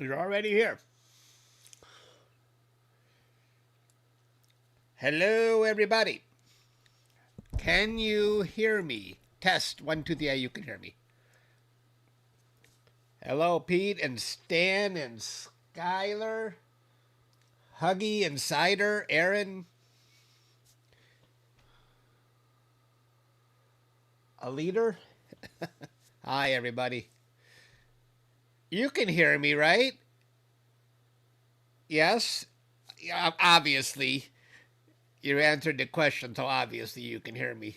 You're already here. Hello, everybody. Can you hear me? Test 1, 2, 3. You can hear me. Hello, Pete and Stan and Skylar, Huggy and Cider, Aaron, a leader. Hi, everybody. You can hear me, right? Yes? Obviously. You answered the question, so obviously you can hear me.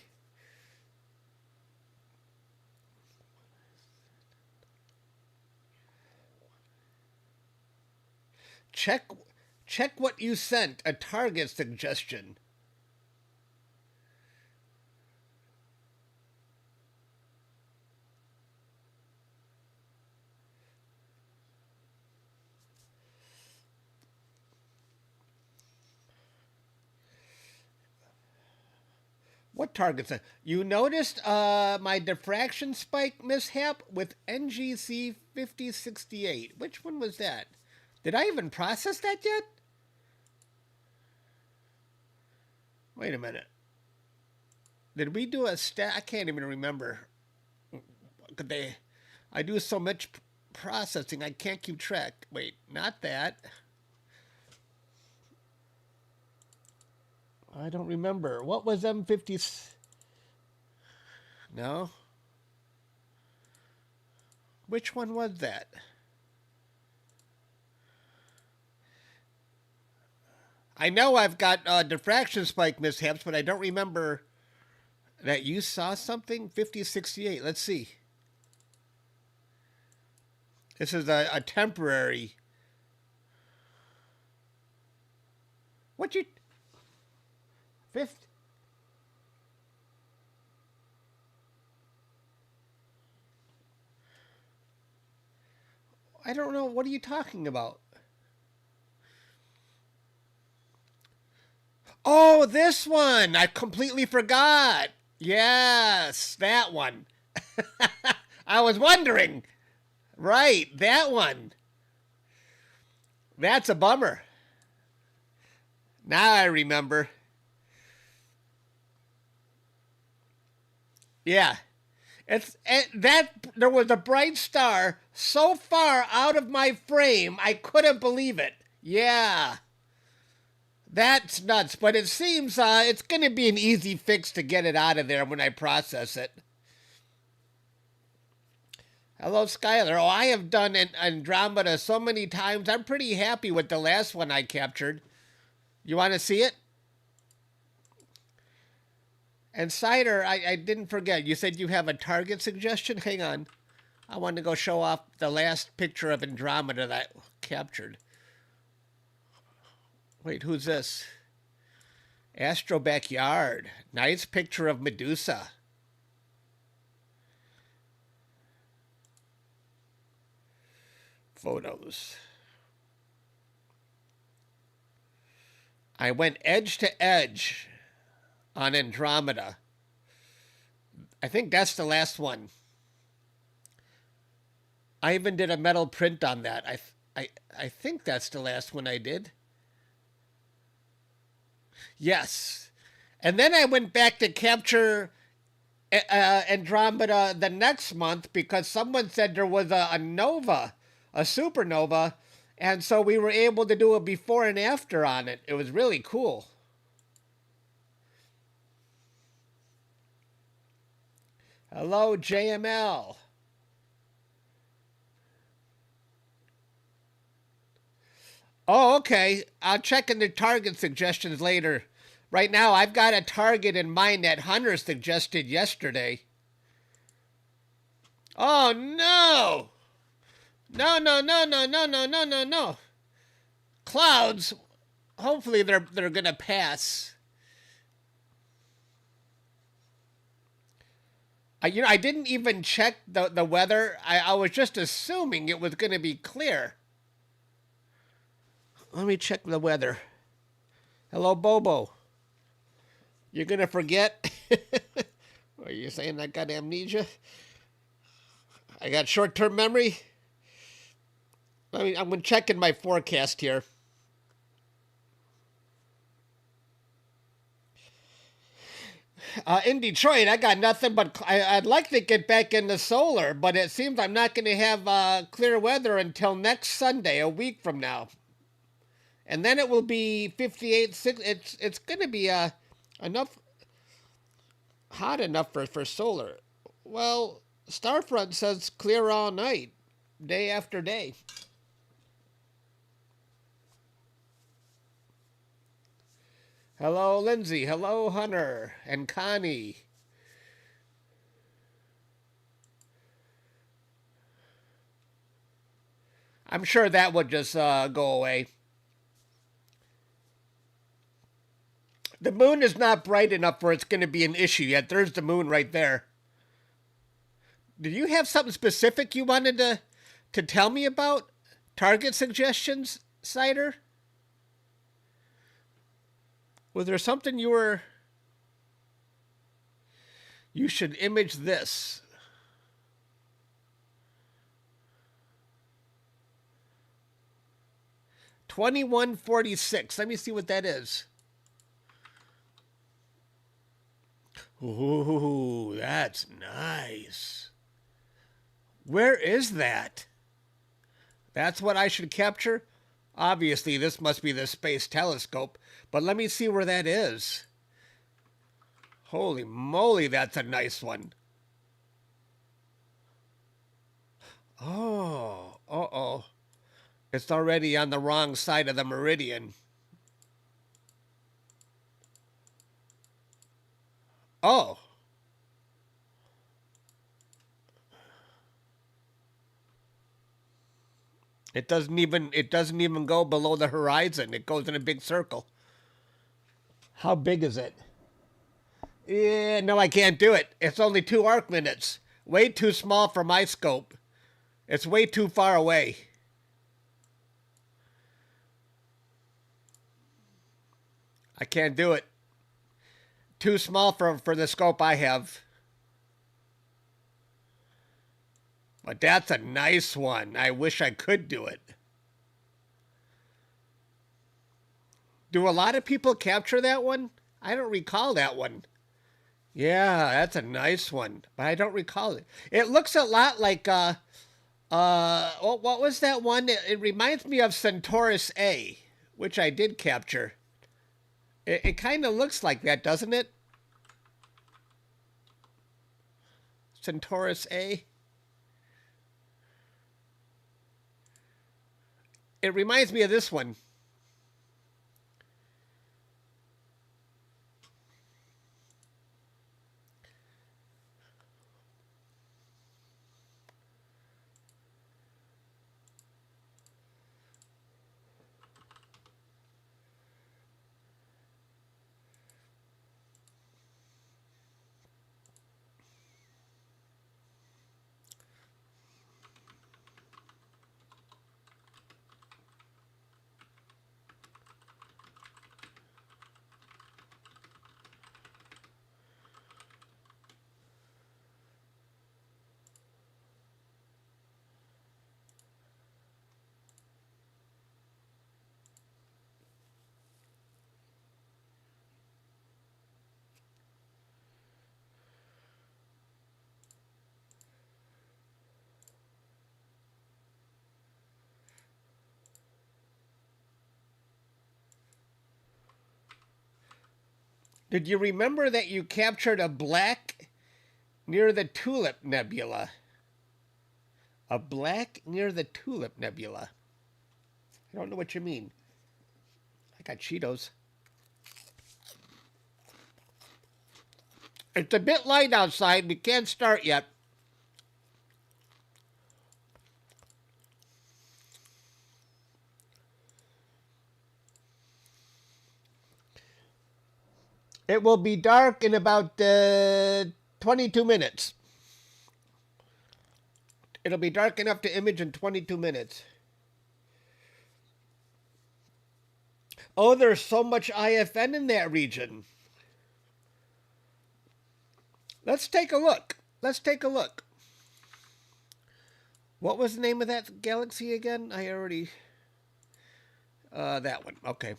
Check what you sent, a target suggestion. What targets? You noticed my diffraction spike mishap with NGC 5068. Which one was that? Did I even process that yet? Wait a minute. Did we do a stat? I can't even remember. I do so much processing, I can't keep track. Wait, not that. I don't remember. What was M50? No. Which one was that? I know I've got diffraction spike mishaps, but I don't remember that you saw something. 5068. Let's see. This is a temporary. What you? Fifth. I don't know. What are you talking about? Oh, this one. I completely forgot. Yes, that one. I was wondering. Right, that one. That's a bummer. Now I remember. Yeah. There was a bright star so far out of my frame I couldn't believe it. Yeah. That's nuts, but it seems it's going to be an easy fix to get it out of there when I process it. Hello, Skylar. Oh, I have done Andromeda so many times. I'm pretty happy with the last one I captured. You want to see it? And Cider, I didn't forget. You said you have a target suggestion? Hang on. I want to go show off the last picture of Andromeda that I captured. Wait, who's this? Astro Backyard. Nice picture of Medusa. Photos. I went edge to edge on Andromeda. I think that's the last one. I even did a metal print on that. I think that's the last one I did. Yes. And then I went back to capture Andromeda the next month because someone said there was a nova, a supernova, and so we were able to do a before and after on it. It was really cool. Hello, JML. Oh, okay. I'll check in the target suggestions later. Right now, I've got a target in mind that Hunter suggested yesterday. Oh, no! No, no, no, no, no, no, no, no, no. Clouds. Hopefully they're going to pass. I didn't even check the weather. I was just assuming it was going to be clear. Let me check the weather. Hello, Bobo. You're going to forget? Are you saying I got amnesia? I got short-term memory? I'm checking my forecast here. In Detroit, I got nothing but I'd like to get back into solar, but it seems I'm not going to have clear weather until next Sunday, a week from now, and then it will be 58. It's going to be enough hot enough for solar. Well, Starfront says clear all night, day after day. Hello, Lindsay. Hello, Hunter and Connie. I'm sure that would just go away. The moon is not bright enough where it's going to be an issue yet. There's the moon right there. Did you have something specific you wanted to tell me about? Target suggestions, Cider? Was there something you should image this? 2146. Let me see what that is. Ooh, that's nice. Where is that? That's what I should capture? Obviously, this must be the space telescope, but let me see where that is. Holy moly, that's a nice one. Oh, uh-oh. It's already on the wrong side of the meridian. Oh. It doesn't even go below the horizon. It goes in a big circle. How big is it? Yeah, no, I can't do it. It's only 2 arc minutes. Way too small for my scope. It's way too far away. I can't do it. Too small for the scope I have. But that's a nice one. I wish I could do it. Do a lot of people capture that one? I don't recall that one. Yeah, that's a nice one, but I don't recall it. It looks a lot like what was that one? It reminds me of Centaurus A, which I did capture. It kind of looks like that, doesn't it? Centaurus A. It reminds me of this one. Did you remember that you captured a black near the Tulip Nebula? A black near the Tulip Nebula. I don't know what you mean. I got Cheetos. It's a bit light outside. We can't start yet. It will be dark in about 22 minutes. It'll be dark enough to image in 22 minutes. Oh, there's so much IFN in that region. Let's take a look. Let's take a look. What was the name of that galaxy again? I already... that one. Okay.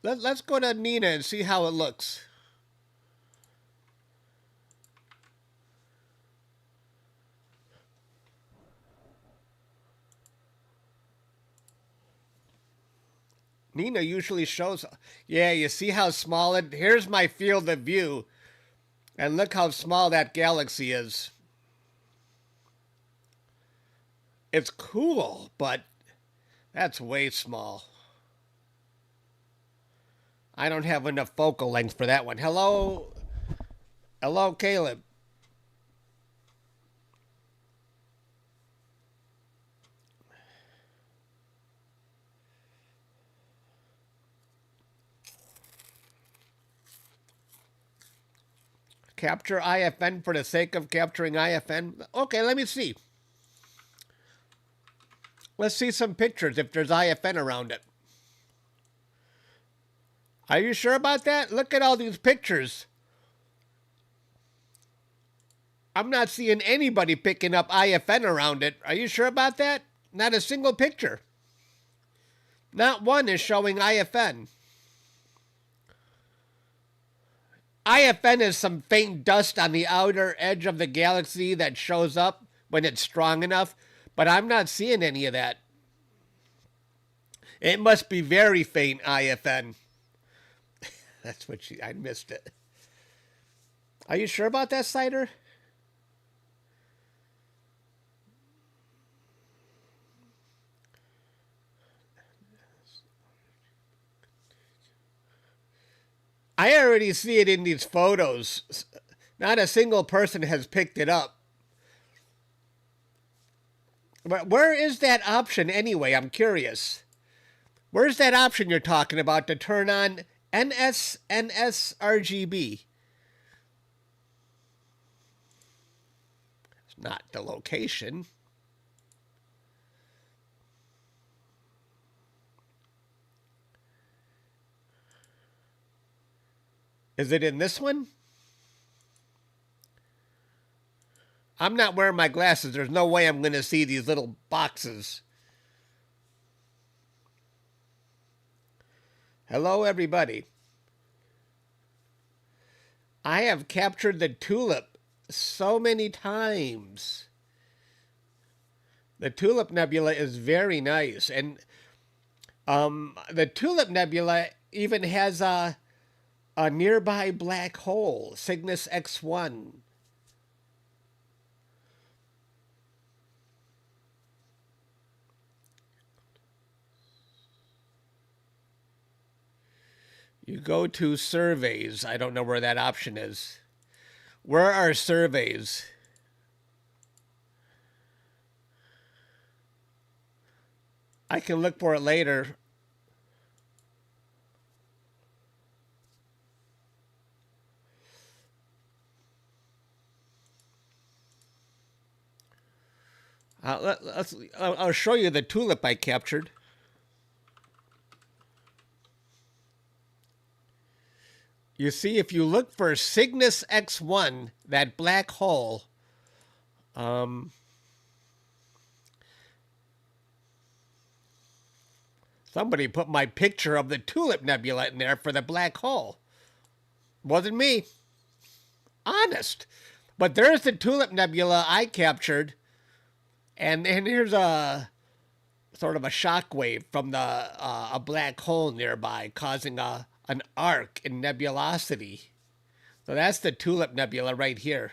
Let's go to Nina and see how it looks. Nina usually shows... Yeah, you see how small it... Here's my field of view. And look how small that galaxy is. It's cool, but that's way small. I don't have enough focal length for that one. Hello? Hello, Caleb. Capture IFN for the sake of capturing IFN? Okay, let me see. Let's see some pictures if there's IFN around it. Are you sure about that? Look at all these pictures. I'm not seeing anybody picking up IFN around it. Are you sure about that? Not a single picture. Not one is showing IFN. IFN is some faint dust on the outer edge of the galaxy that shows up when it's strong enough, but I'm not seeing any of that. It must be very faint IFN. That's what I missed it. Are you sure about that, Cider? I already see it in these photos. Not a single person has picked it up. But where is that option anyway? I'm curious. Where's that option you're talking about to turn on NSNS-RGB? It's not the location. Is it in this one? I'm not wearing my glasses. There's no way I'm going to see these little boxes. Hello, everybody. I have captured the tulip so many times. The Tulip Nebula is very nice. And the Tulip Nebula even has a nearby black hole, Cygnus X1. You go to surveys. I don't know where that option is. Where are surveys? I can look for it later. I'll show you the tulip I captured. You see, if you look for Cygnus X1, that black hole, somebody put my picture of the Tulip Nebula in there for the black hole. Wasn't me. Honest. But there's the Tulip Nebula I captured. And here's a sort of a shock wave from a black hole nearby, causing an arc in nebulosity. So that's the Tulip Nebula right here.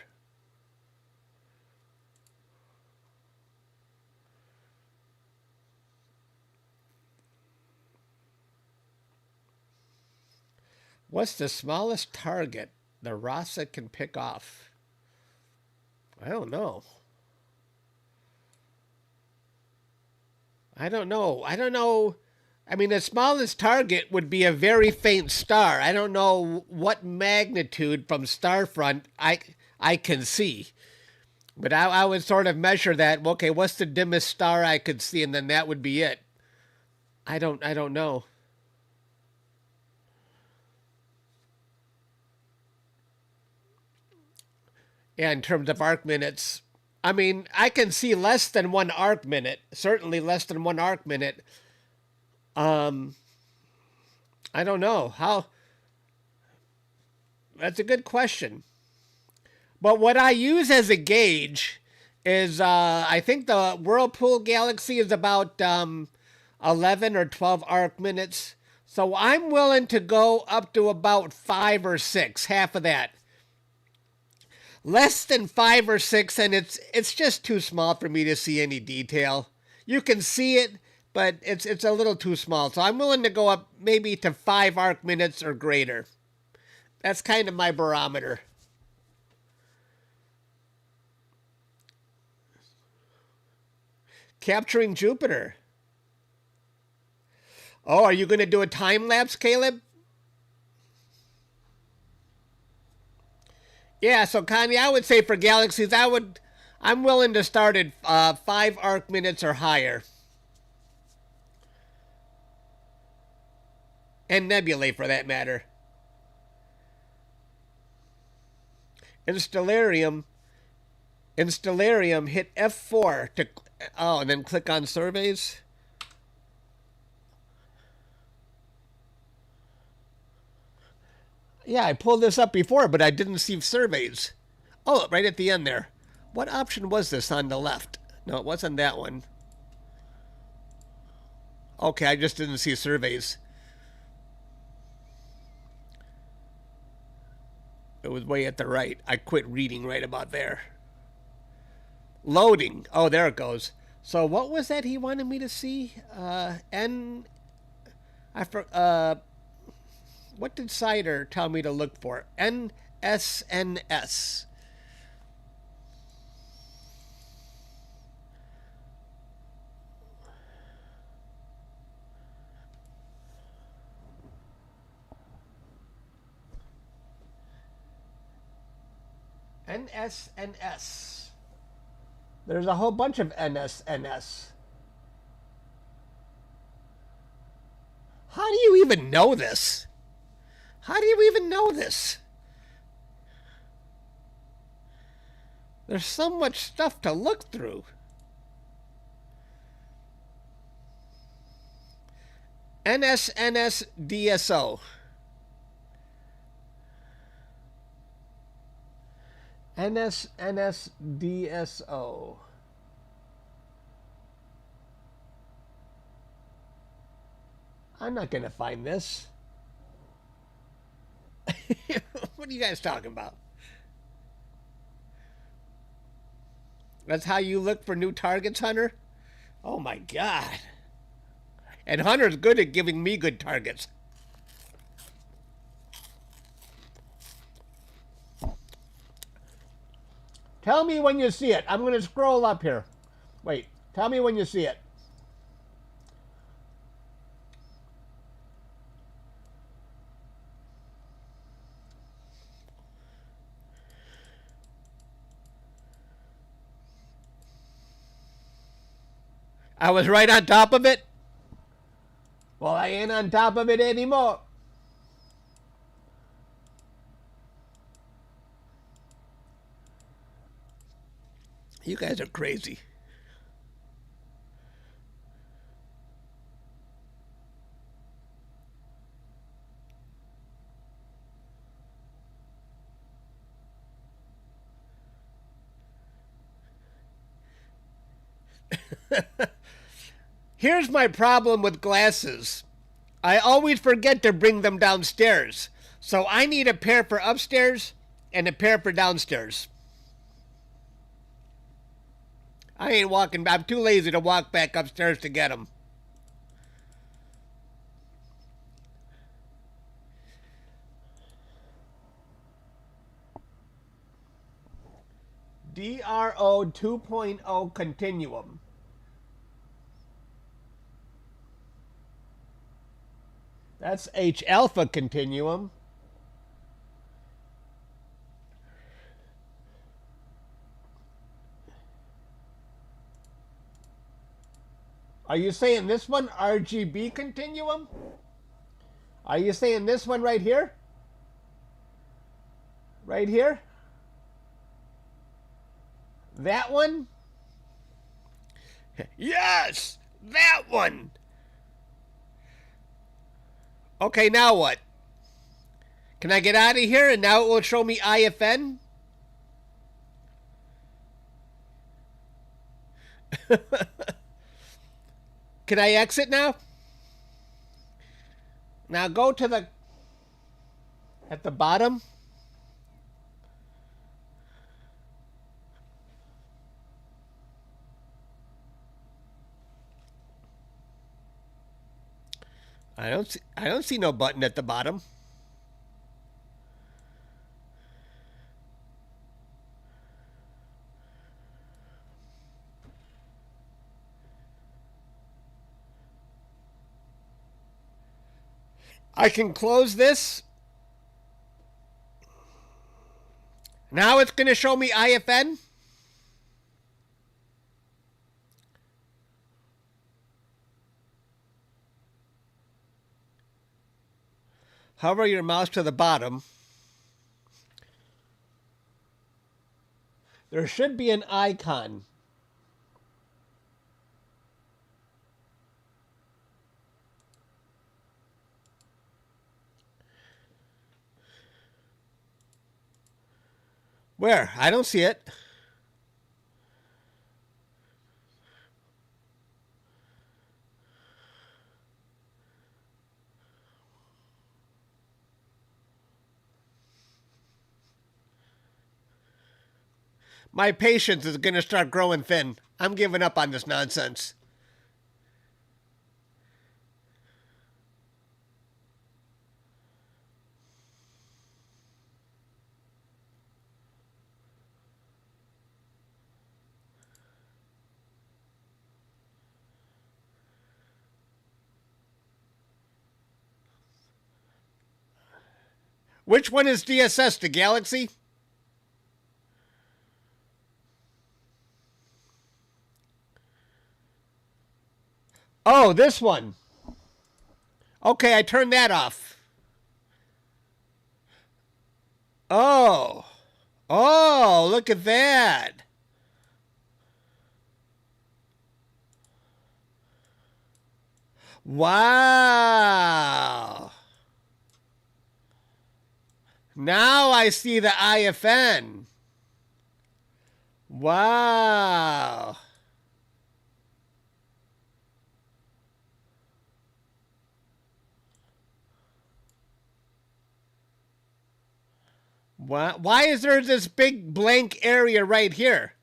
What's the smallest target the RASA can pick off? I don't know. I don't know. I mean, the smallest target would be a very faint star. I don't know what magnitude from Starfront I can see. But I would sort of measure that. Okay, what's the dimmest star I could see? And then that would be it. I don't know. Yeah, in terms of arc minutes, I mean, I can see less than 1 arc minute. Certainly less than 1 arc minute. Um, I don't know how. That's a good question. But what I use as a gauge is I think the Whirlpool Galaxy is about 11 or 12 arc minutes. So I'm willing to go up to about 5 or 6, half of that. Less than 5 or 6, and it's just too small for me to see any detail. You can see it, but it's a little too small. So I'm willing to go up maybe to 5 arc minutes or greater. That's kind of my barometer. Capturing Jupiter. Oh, are you going to do a time lapse, Caleb? Yeah, so Kanye, I would say for galaxies, I'm willing to start at 5 arc minutes or higher. And nebulae, for that matter. In Stellarium, hit F4 to... Oh, and then click on surveys. Yeah, I pulled this up before, but I didn't see surveys. Oh, right at the end there. What option was this on the left? No, it wasn't that one. Okay, I just didn't see surveys. It was way at the right. I quit reading right about there. Loading. Oh, there it goes. So what was that he wanted me to see? What did Cider tell me to look for? NSNS. NSNS. There's a whole bunch of NSNS. How do you even know this? How do you even know this? There's so much stuff to look through. NSNS DSO. NSNS DSO. I'm not going to find this. What are you guys talking about? That's how you look for new targets, Hunter? Oh my God. And Hunter's good at giving me good targets. Tell me when you see it. I'm going to scroll up here. Wait, tell me when you see it. I was right on top of it? Well, I ain't on top of it anymore. You guys are crazy. Here's my problem with glasses. I always forget to bring them downstairs. So I need a pair for upstairs and a pair for downstairs. I ain't walking. I'm too lazy to walk back upstairs to get them. DRO 2.0 Continuum. That's H alpha continuum. Are you saying this one, RGB continuum? Are you saying this one right here? Right here? That one? Yes! That one! Okay, now what? Can I get out of here and now it will show me IFN? Can I exit now? Now go to the... At the bottom? I don't see no button at the bottom. I can close this. Now it's going to show me IFN. Hover your mouse to the bottom. There should be an icon. Where? I don't see it. My patience is going to start growing thin. I'm giving up on this nonsense. Which one is DSS? The Galaxy? Oh, this one. Okay, I turned that off. Oh. Oh, look at that. Wow. Now I see the IFN. Wow. Why is there this big blank area right here?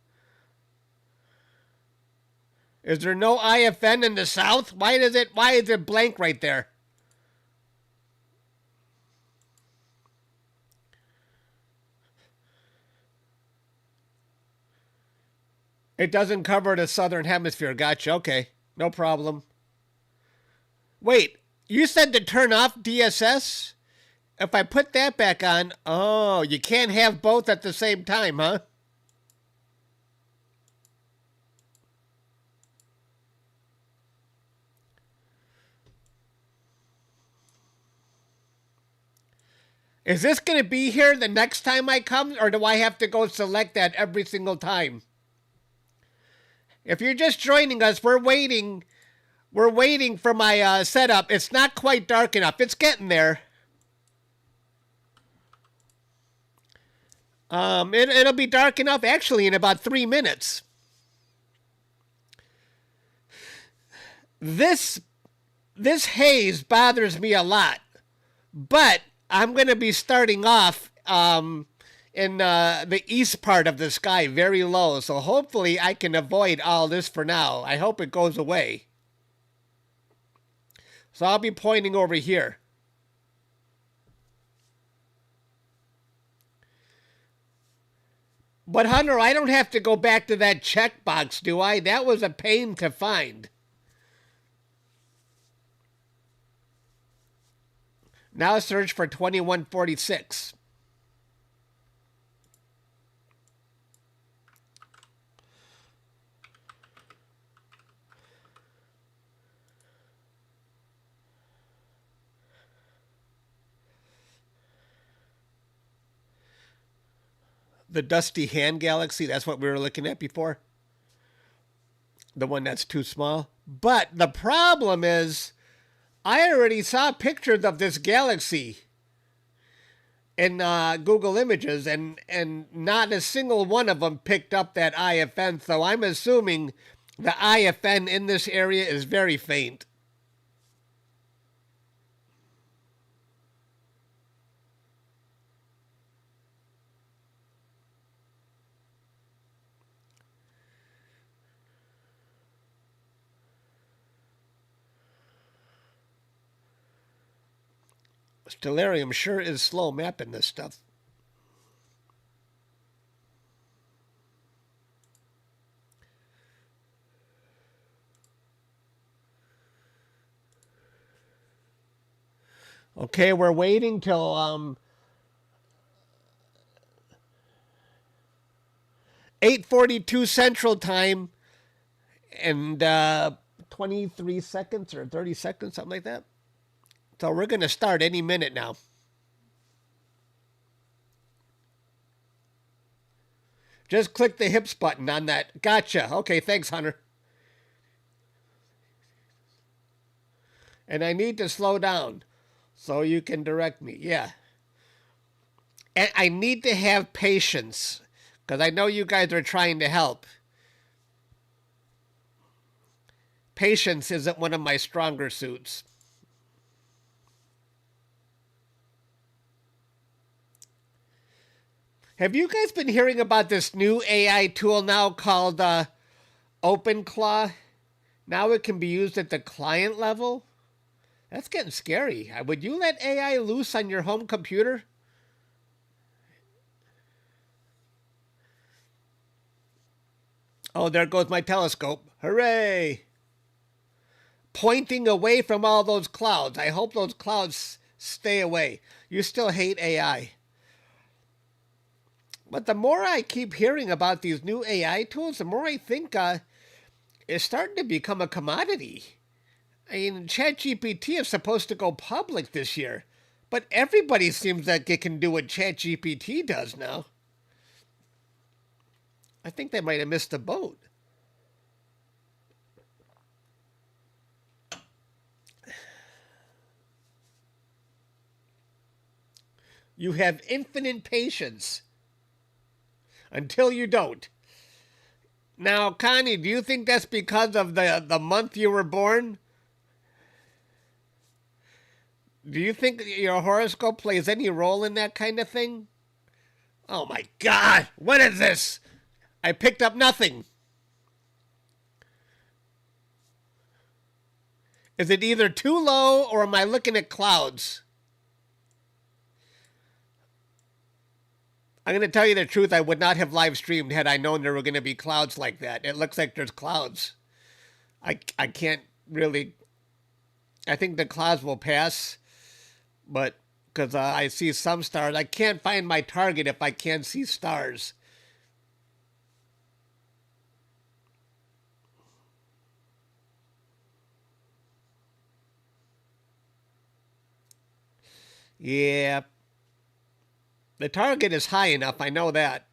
Is there no IFN in the south? Why is it blank right there? It doesn't cover the southern hemisphere. Gotcha. Okay. No problem. Wait, you said to turn off DSS? If I put that back on, oh, you can't have both at the same time, huh? Is this going to be here the next time I come, or do I have to go select that every single time? If you're just joining us, we're waiting. We're waiting for my setup. It's not quite dark enough. It's getting there. It'll be dark enough actually in about 3 minutes. This haze bothers me a lot, but I'm going to be starting off in the east part of the sky, very low. So hopefully I can avoid all this for now. I hope it goes away. So I'll be pointing over here. But Hunter, I don't have to go back to that checkbox, do I? That was a pain to find. Now search for 2146. The Dusty Hand Galaxy, that's what we were looking at before. The one that's too small. But the problem is, I already saw pictures of this galaxy in Google Images, and not a single one of them picked up that IFN. So I'm assuming the IFN in this area is very faint. Stellarium sure is slow mapping this stuff. Okay, we're waiting till 8:42 Central Time and 23 seconds or 30 seconds, something like that. So we're going to start any minute now. Just click the hips button on that. Gotcha. Okay, thanks, Hunter. And I need to slow down so you can direct me. Yeah. And I need to have patience because I know you guys are trying to help. Patience isn't one of my stronger suits. Have you guys been hearing about this new AI tool now called OpenClaw? Now it can be used at the client level? That's getting scary. Would you let AI loose on your home computer? Oh, there goes my telescope. Hooray! Pointing away from all those clouds. I hope those clouds stay away. You still hate AI. But the more I keep hearing about these new AI tools, the more I think it's starting to become a commodity. I mean, ChatGPT is supposed to go public this year, but everybody seems like it can do what ChatGPT does now. I think they might have missed the boat. You have infinite patience until you don't. Now, Connie, do you think that's because of the month you were born? Do you think your horoscope plays any role in that kind of thing? Oh my God, what is this? I picked up nothing. Is it either too low or am I looking at clouds? I'm going to tell you the truth. I would not have live streamed had I known there were going to be clouds like that. It looks like there's clouds. I can't really. I think the clouds will pass, but because I see some stars, I can't find my target if I can't see stars. Yeah. The target is high enough, I know that.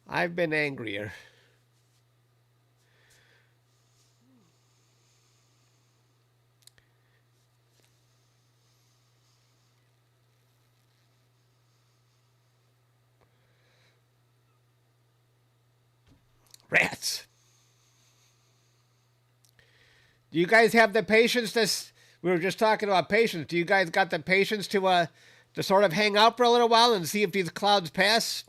I've been angrier. Rats. Do you guys have the patience we were just talking about patience. Do you guys got the patience to sort of hang out for a little while and see if these clouds pass?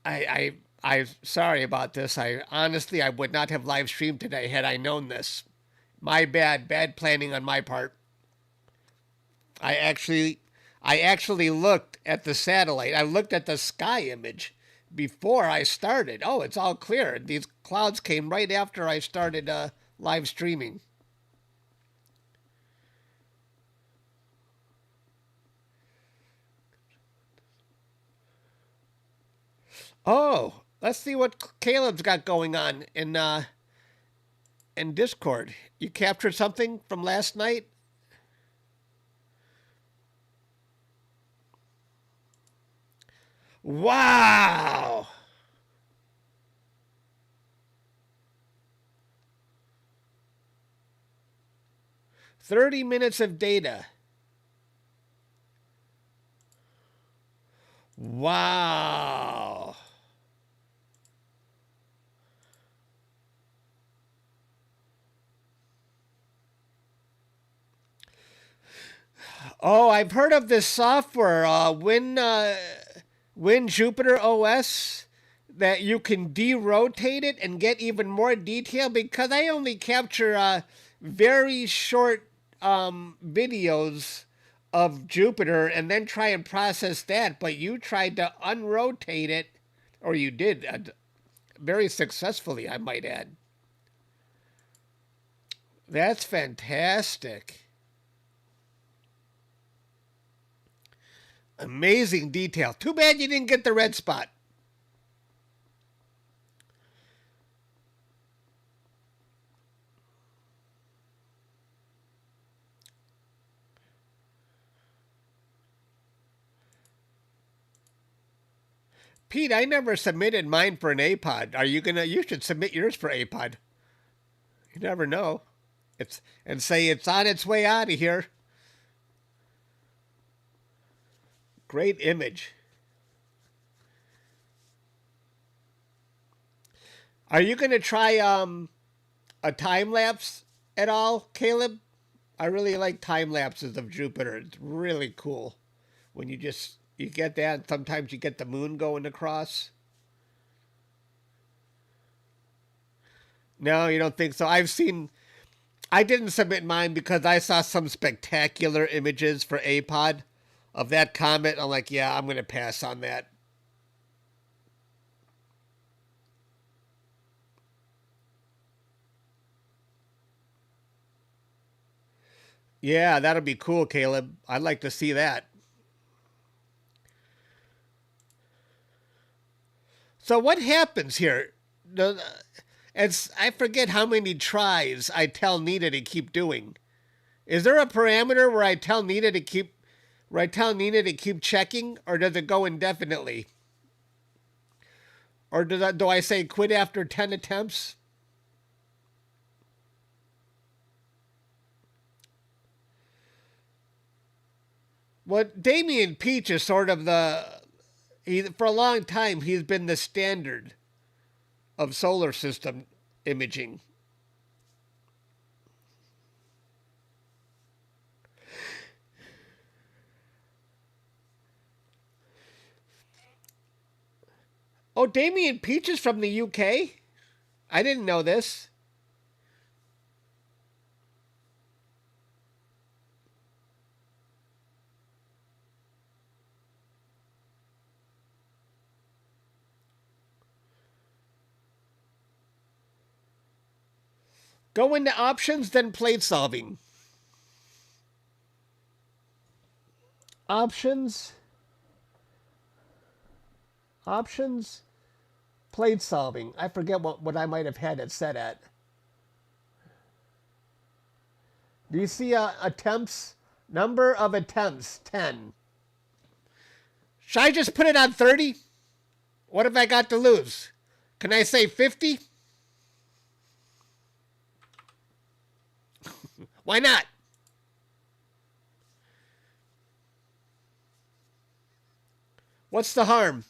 I'm sorry about this. I honestly would not have live streamed today had I known this. My bad planning on my part. I actually looked at the satellite. I looked at the sky image before I started. Oh, it's all clear. These clouds came right after I started live streaming. Oh, let's see what Caleb's got going on in and Discord. You captured something from last night? Wow! "30 minutes of data. Wow. Oh, I've heard of this software, Win Jupiter OS, that you can derotate it and get even more detail, because I only capture very short videos of Jupiter and then try and process that. But you tried to unrotate it, or you did very successfully, I might add. That's fantastic. Amazing detail. Too bad you didn't get the red spot. Pete, I never submitted mine for an APOD. Are you gonna? You should submit yours for APOD. You never know. And say it's on its way out of here. Great image. Are you gonna try a time lapse at all, Caleb? I really like time lapses of Jupiter. It's really cool when you get that, and sometimes you get the moon going across. No, you don't think so? I didn't submit mine because I saw some spectacular images for APOD of that comet. I'm like, yeah, I'm going to pass on that. Yeah, that'll be cool, Caleb. I'd like to see that. So what happens here? I forget how many tries I tell Nita to keep doing. Is there a parameter where I tell Nita to keep checking, or does it go indefinitely? Or do I say quit after 10 attempts? Well, Damien Peach is sort of for a long time, he's been the standard of solar system imaging. Oh, Damien Peach is from the UK? I didn't know this. Go into options, then plate solving. Options, plate solving. I forget what I might have had it set at. Do you see attempts? Number of attempts, 10. Should I just put it on 30? What have I got to lose? Can I say 50? Why not? What's the harm?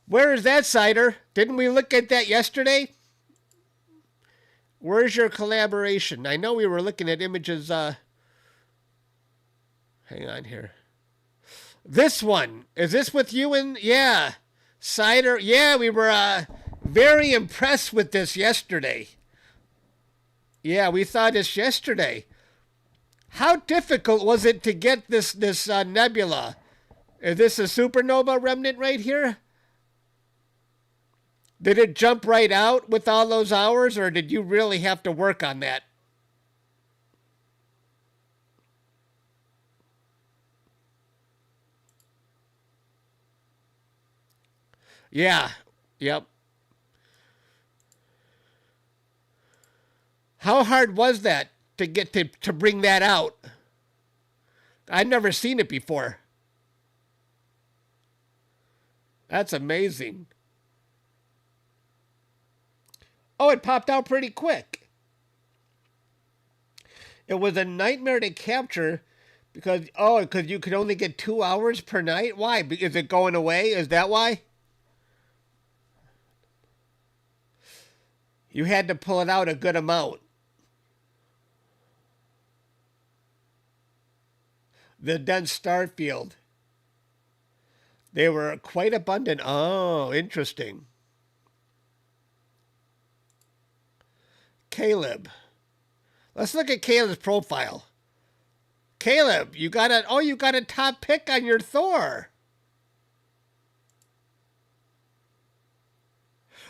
Where is that, Cider? Didn't we look at that yesterday? Where's your collaboration? I know we were looking at images. Hang on here. This one. Is this with you and... Yeah. Cider. Yeah, we were very impressed with this yesterday. Yeah, we saw this yesterday. How difficult was it to get this nebula? Is this a supernova remnant right here? Did it jump right out with all those hours, or did you really have to work on that? Yeah. Yep. How hard was that to get to bring that out? I'd never seen it before. That's amazing. Oh, it popped out pretty quick. It was a nightmare to capture because you could only get 2 hours per night. Why? Is it going away? Is that why? You had to pull it out a good amount. The dense star field. They were quite abundant. Oh, interesting. Caleb. Let's look at Caleb's profile. Caleb, you got a top pick on your Thor.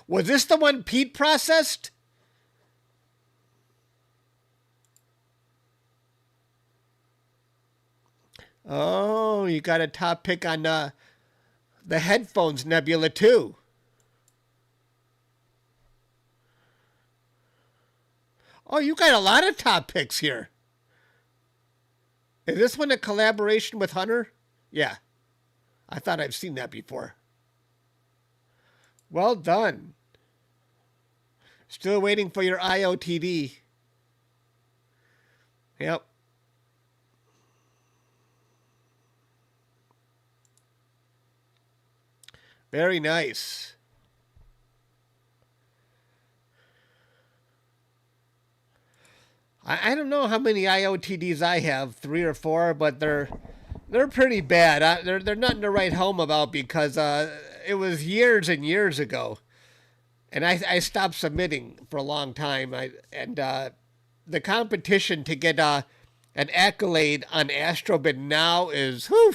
Was this the one Pete processed? Oh, you got a top pick on the headphones nebula too. Oh, you got a lot of top picks here. Is this one a collaboration with Hunter? Yeah. I thought I've seen that before. Well done. Still waiting for your IOTD. Yep. Very nice. I don't know how many IOTDs I have, 3 or 4, but they're pretty bad. They're nothing to write home about because it was years and years ago, and I stopped submitting for a long time. The competition to get an accolade on Astrobin now is whew.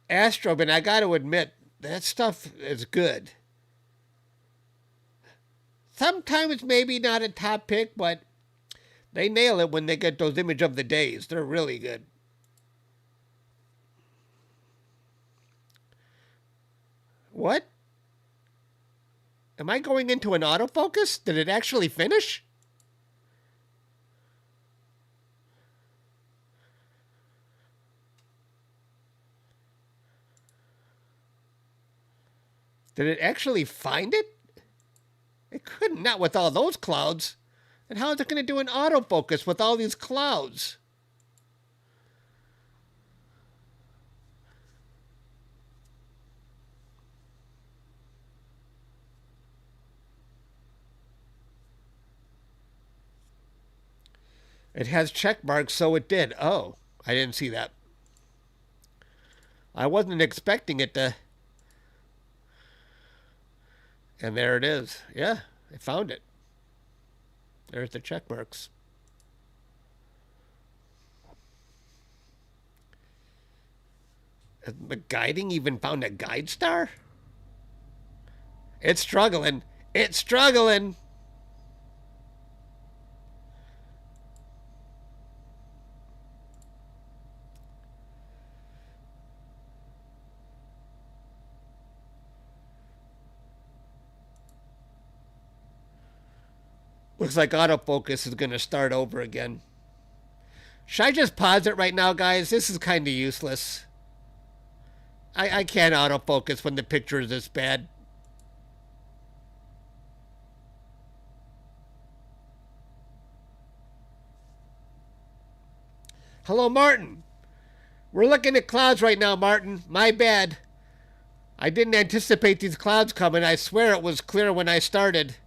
Astrobin, I got to admit, that stuff is good. Sometimes maybe not a top pick, but they nail it when they get those image of the days. They're really good. What? Am I going into an autofocus? Did it actually finish? Did it actually find it? It couldn't, not with all those clouds. And how is it going to do an autofocus with all these clouds? It has check marks, so it did. Oh, I didn't see that. I wasn't expecting it to. And there it is. Yeah, I found it. There's the check marks. Has the guiding even found a guide star? It's struggling. It's struggling. Looks like autofocus is going to start over again. Should I just pause it right now, guys? This is kind of useless. I can't autofocus when the picture is this bad. Hello, Martin. We're looking at clouds right now, Martin. My bad. I didn't anticipate these clouds coming. I swear it was clear when I started.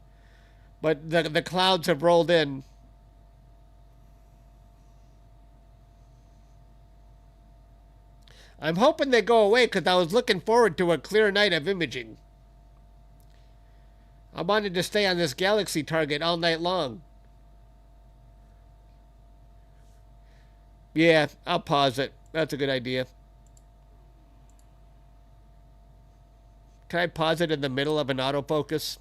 But the clouds have rolled in. I'm hoping they go away because I was looking forward to a clear night of imaging. I wanted to stay on this galaxy target all night long. Yeah, I'll pause it. That's a good idea. Can I pause it in the middle of an autofocus?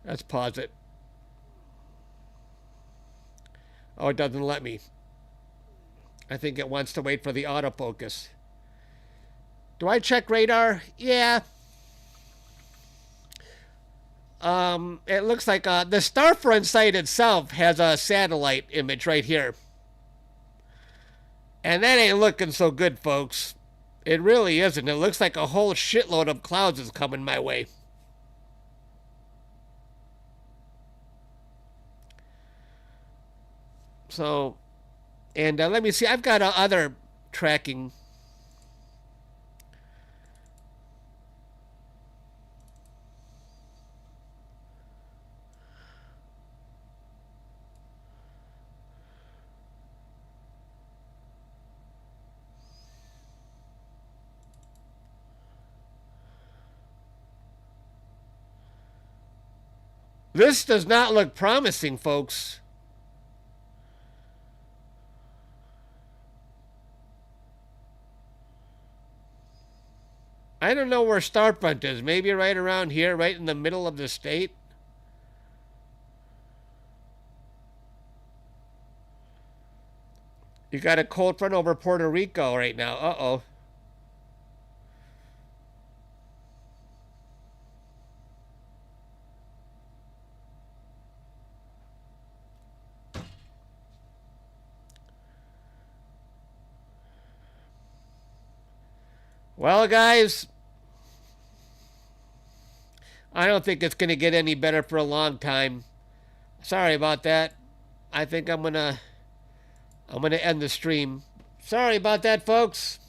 Let's pause it. Oh, it doesn't let me. I think it wants to wait for the autofocus. Do I check radar? Yeah. It looks like the Starfront site itself has a satellite image right here. And that ain't looking so good, folks. It really isn't. It looks like a whole shitload of clouds is coming my way. So, and let me see. I've got other tracking. This does not look promising, folks. I don't know where Starfront is. Maybe right around here, right in the middle of the state. You got a cold front over Puerto Rico right now. Uh-oh. Well, guys, I don't think it's going to get any better for a long time. Sorry about that. I think I'm going to end the stream. Sorry about that, folks.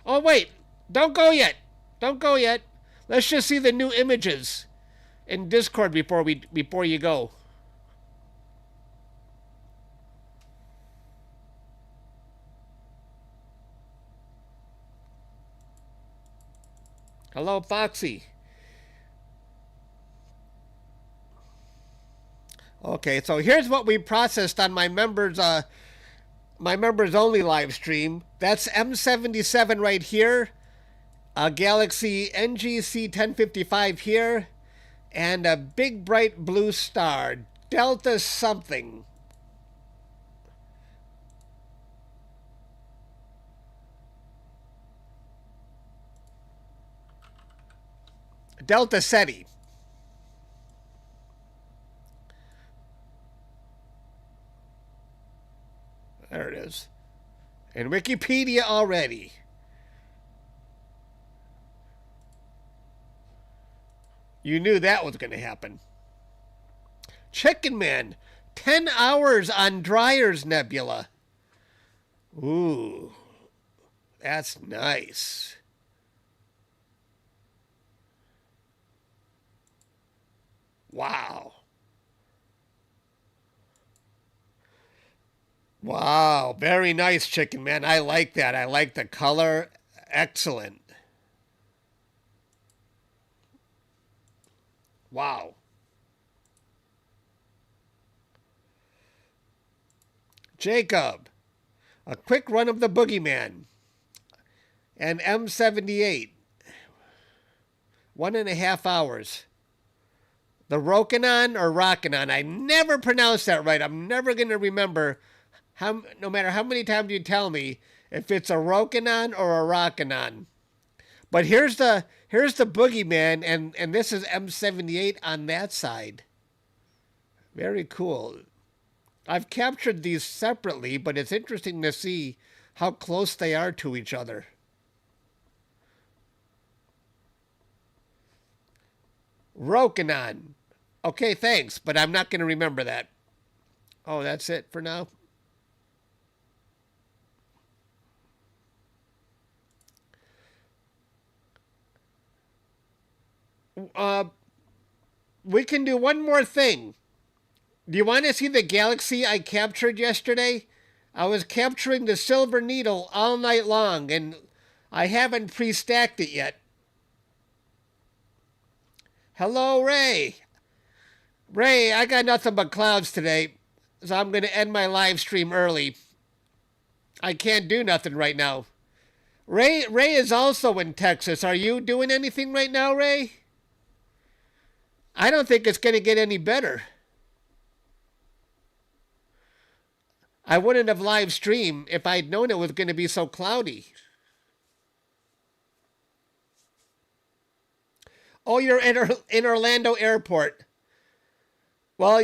Oh, wait. Don't go yet. Don't go yet. Let's just see the new images in Discord before you go. Hello, Foxy. Okay, so here's what we processed on my members only live stream. That's M77 right here, a Galaxy NGC 1055 here, and a big bright blue star, Delta something. Delta SETI. There it is. In Wikipedia already. You knew that was going to happen. Chicken Man. 10 hours on Dryer's Nebula. Ooh. That's nice. Wow. Wow, very nice, Chicken Man. I like that. I like the color. Excellent. Wow. Jacob, a quick run of the Boogeyman. And M78. 1.5 hours. The Rokinon or Rockinon. I never pronounce that right. I'm never going to remember, no matter how many times you tell me, if it's a Rokinon or a Rockinon. But here's the Boogeyman, and this is M78 on that side. Very cool. I've captured these separately, but it's interesting to see how close they are to each other. Rokinon. Okay, thanks, but I'm not going to remember that. Oh, that's it for now? We can do one more thing. Do you want to see the galaxy I captured yesterday? I was capturing the Silver Needle all night long, and I haven't pre-stacked it yet. Hello, Ray. Ray, I got nothing but clouds today, so I'm going to end my live stream early. I can't do nothing right now. Ray is also in Texas. Are you doing anything right now, Ray? I don't think it's going to get any better. I wouldn't have live streamed if I'd known it was going to be so cloudy. Oh, you're in Orlando Airport. Well,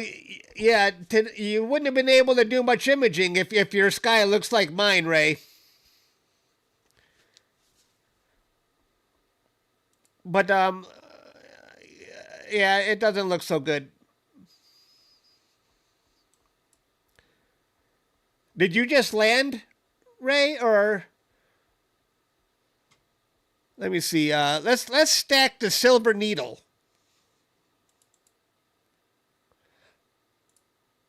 yeah, you wouldn't have been able to do much imaging if your sky looks like mine, Ray. But yeah, it doesn't look so good. Did you just land, Ray, or let me see. Let's stack the Silver Needle.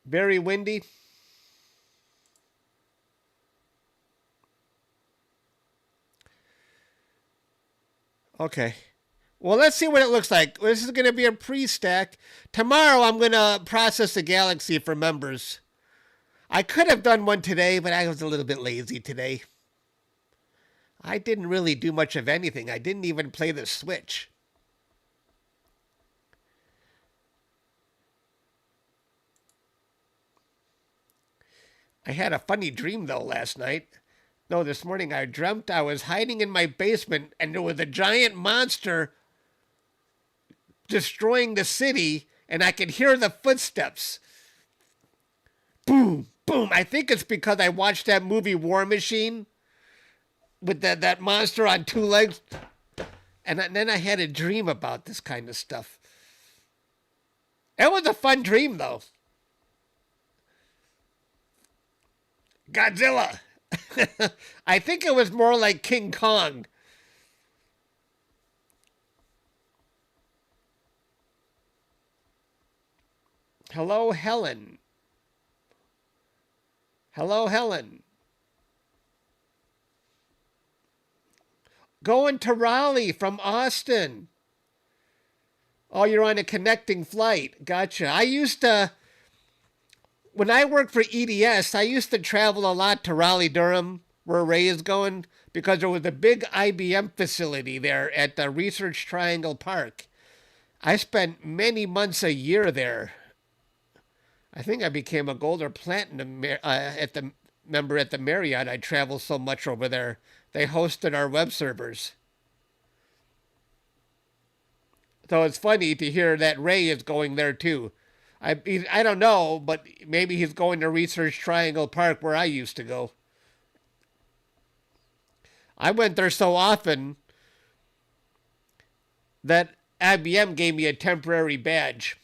Very windy. Okay. Well, let's see what it looks like. This is going to be a pre-stack. Tomorrow, I'm going to process the Galaxy for members. I could have done one today, but I was a little bit lazy today. I didn't really do much of anything. I didn't even play the Switch. I had a funny dream, though, last night. No, this morning I dreamt I was hiding in my basement and there was a giant monster destroying the city and I could hear the footsteps. Boom, boom. I think it's because I watched that movie War Machine with that monster on two legs. And then I had a dream about this kind of stuff. It was a fun dream, though. Godzilla. I think it was more like King Kong. Hello, Helen. Hello, Helen. Going to Raleigh from Austin. Oh, you're on a connecting flight. Gotcha. When I worked for EDS, I used to travel a lot to Raleigh, Durham, where Ray is going, because there was a big IBM facility there at the Research Triangle Park. I spent many months a year there. I think I became a gold or platinum member at the Marriott. I traveled so much over there. They hosted our web servers. So it's funny to hear that Ray is going there too. I don't know, but maybe he's going to Research Triangle Park where I used to go. I went there so often that IBM gave me a temporary badge.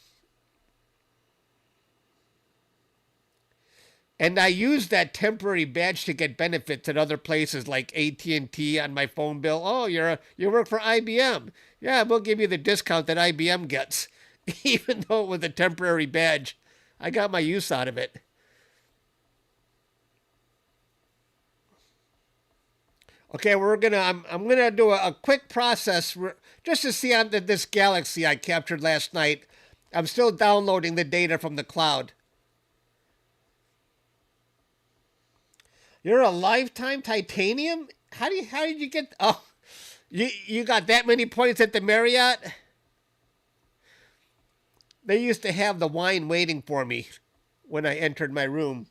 And I used that temporary badge to get benefits at other places like AT&T on my phone bill. Oh, you work for IBM. Yeah, we'll give you the discount that IBM gets. Even though it was a temporary badge, I got my use out of it. Okay, I'm gonna do a quick process just to see on this galaxy I captured last night. I'm still downloading the data from the cloud. You're a lifetime titanium? How did you get? Oh, you got that many points at the Marriott? They used to have the wine waiting for me when I entered my room.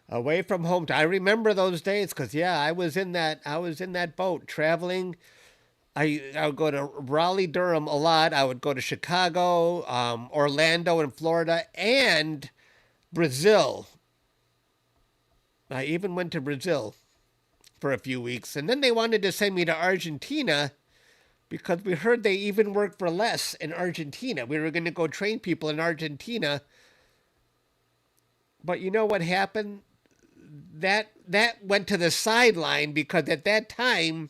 Away from home. I remember those days because yeah, I was in that boat traveling. I would go to Raleigh, Durham a lot. I would go to Chicago, Orlando in Florida, and Brazil. I even went to Brazil for a few weeks. And then they wanted to send me to Argentina because we heard they even work for less in Argentina. We were going to go train people in Argentina. But you know what happened? That went to the sideline because at that time,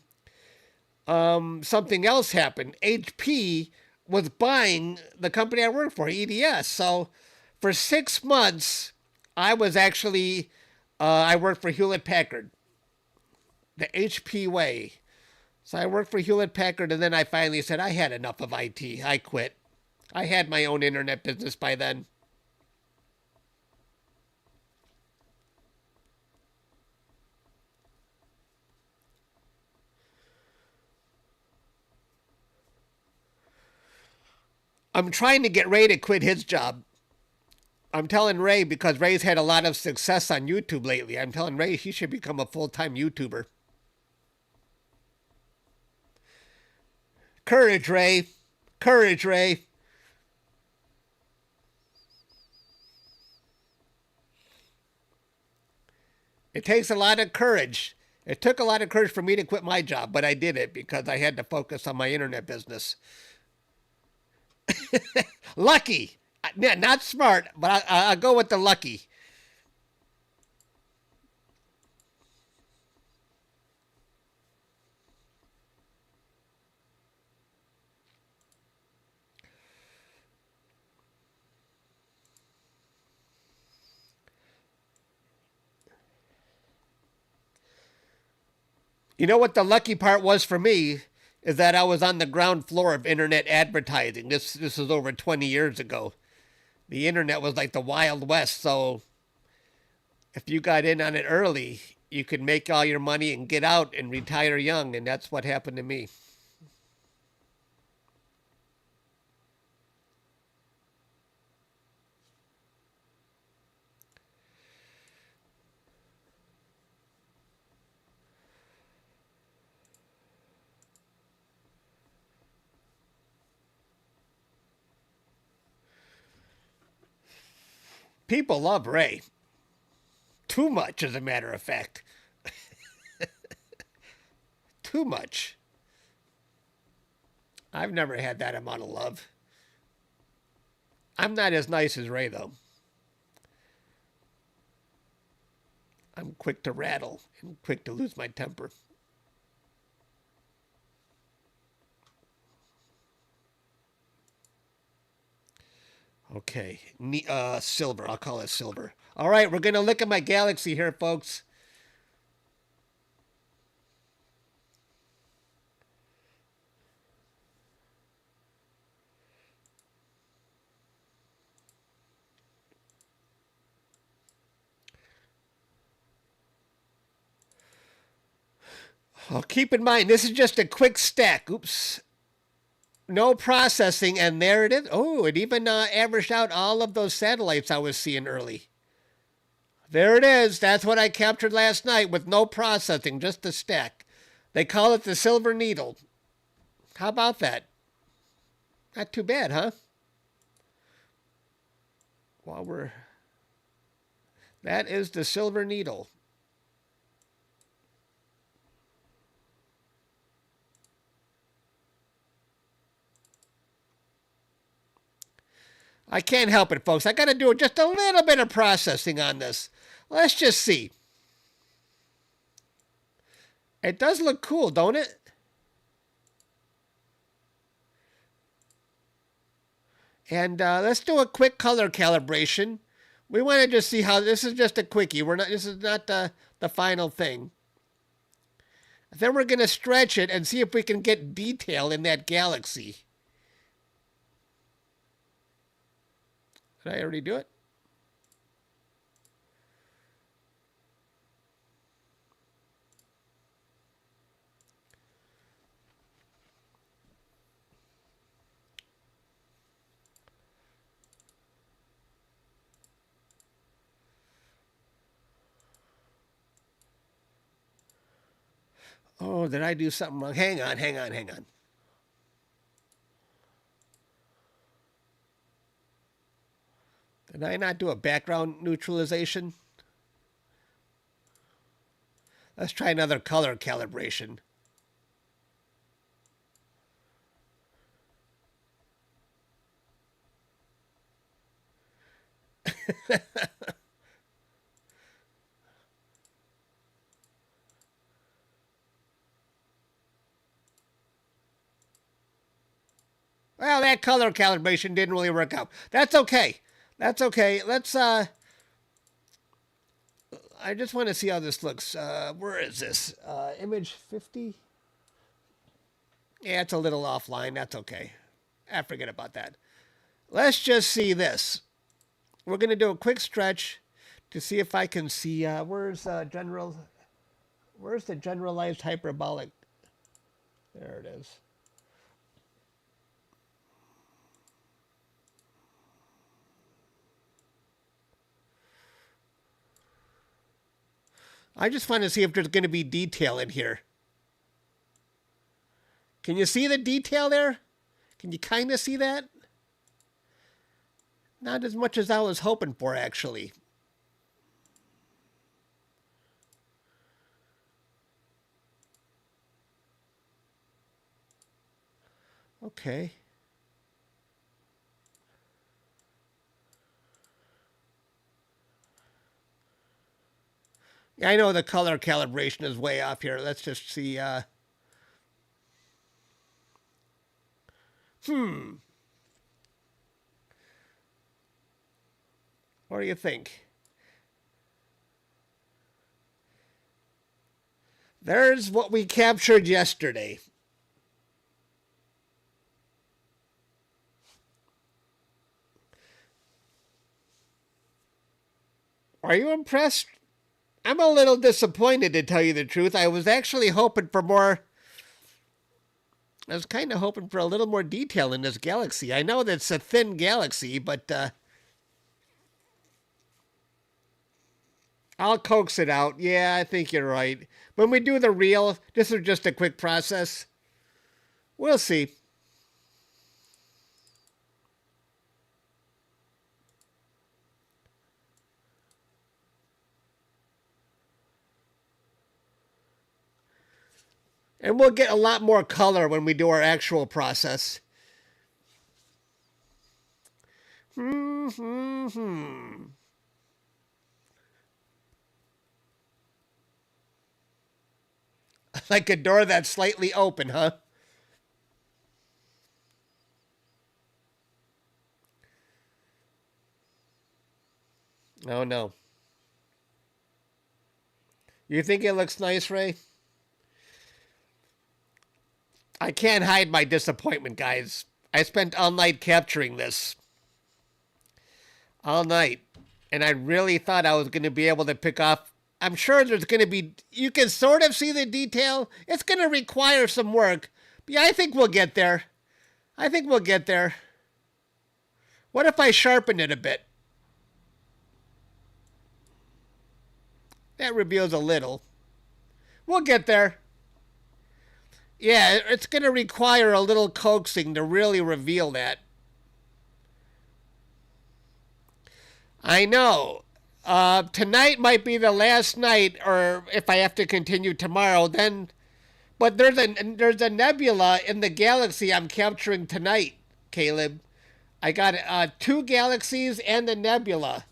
something else happened. HP was buying the company I worked for, EDS. So for 6 months, I was actually I worked for Hewlett Packard, the HP way. So I worked for Hewlett Packard, and then I finally said I had enough of IT. I quit. I had my own internet business by then. I'm trying to get Ray to quit his job. I'm telling Ray because Ray's had a lot of success on YouTube lately. I'm telling Ray he should become a full-time YouTuber. Courage, Ray. Courage, Ray. It takes a lot of courage. It took a lot of courage for me to quit my job, but I did it because I had to focus on my internet business. Lucky. Not smart, but I'll go with the lucky. You know what the lucky part was for me is that I was on the ground floor of internet advertising. This was over 20 years ago. The internet was like the Wild West, so if you got in on it early, you could make all your money and get out and retire young, and that's what happened to me. People love Ray. Too much, as a matter of fact. Too much. I've never had that amount of love. I'm not as nice as Ray, though. I'm quick to rattle and quick to lose my temper. Okay, silver. I'll call it silver. All right, we're going to look at my galaxy here, folks. Keep in mind, this is just a quick stack. Oops. No processing, and there it is. Oh, it even averaged out all of those satellites I was seeing early. There it is. That's what I captured last night with no processing, just a stack. They call it the silver needle. How about that? Not too bad, huh? While we're... That is the silver needle. I can't help it, folks. I got to do just a little bit of processing on this. Let's just see. It does look cool, don't it? And let's do a quick color calibration. We want to just see how this is just a quickie. We're not. This is not the final thing. Then we're going to stretch it and see if we can get detail in that galaxy. Did I already do it? Oh, did I do something wrong? Hang on, hang on, hang on. Did I not do a background neutralization? Let's try another color calibration. Well, that color calibration didn't really work out. That's okay. That's okay. I just want to see how this looks. Where is this? Image 50? Yeah, it's a little offline. That's okay. I forget about that. Let's just see this. We're going to do a quick stretch to see if I can see where's the generalized hyperbolic? There it is. I just want to see if there's going to be detail in here. Can you see the detail there? Can you kind of see that? Not as much as I was hoping for, actually. Okay. Yeah, I know the color calibration is way off here. Let's just see. What do you think? There's what we captured yesterday. Are you impressed? I'm a little disappointed, to tell you the truth. I was actually hoping for more. I was kind of hoping for a little more detail in this galaxy. I know that it's a thin galaxy, but I'll coax it out. Yeah, I think you're right. When we do the reel, this is just a quick process. We'll see. And we'll get a lot more color when we do our actual process. Like a door that's slightly open, huh? Oh, no. You think it looks nice, Ray? I can't hide my disappointment, guys. I spent all night capturing this. All night. And I really thought I was going to be able to pick off. I'm sure there's going to be. You can sort of see the detail. It's going to require some work. But yeah, I think we'll get there. I think we'll get there. What if I sharpen it a bit? That reveals a little. We'll get there. Yeah, it's going to require a little coaxing to really reveal that. I know. Tonight might be the last night, or if I have to continue tomorrow, then. But there's a nebula in the galaxy I'm capturing tonight, Caleb. I got 2 galaxies and a nebula,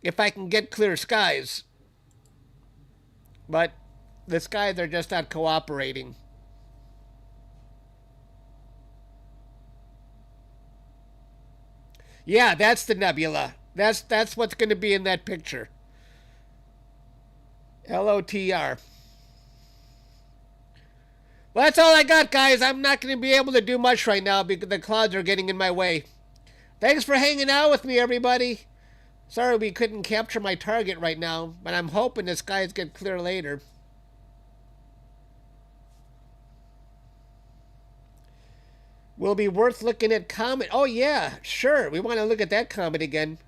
if I can get clear skies. But the skies are just not cooperating. Yeah, that's the nebula. That's what's going to be in that picture. LOTR. Well, that's all I got, guys. I'm not going to be able to do much right now because the clouds are getting in my way. Thanks for hanging out with me, everybody. Sorry we couldn't capture my target right now, but I'm hoping the skies get clear later. Will be worth looking at Comet. Oh, yeah, sure. We want to look at that comet again.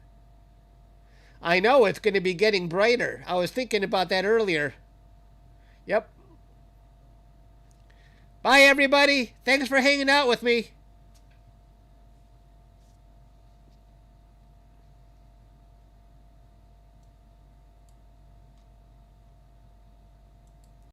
I know it's going to be getting brighter. I was thinking about that earlier. Yep. Bye, everybody. Thanks for hanging out with me.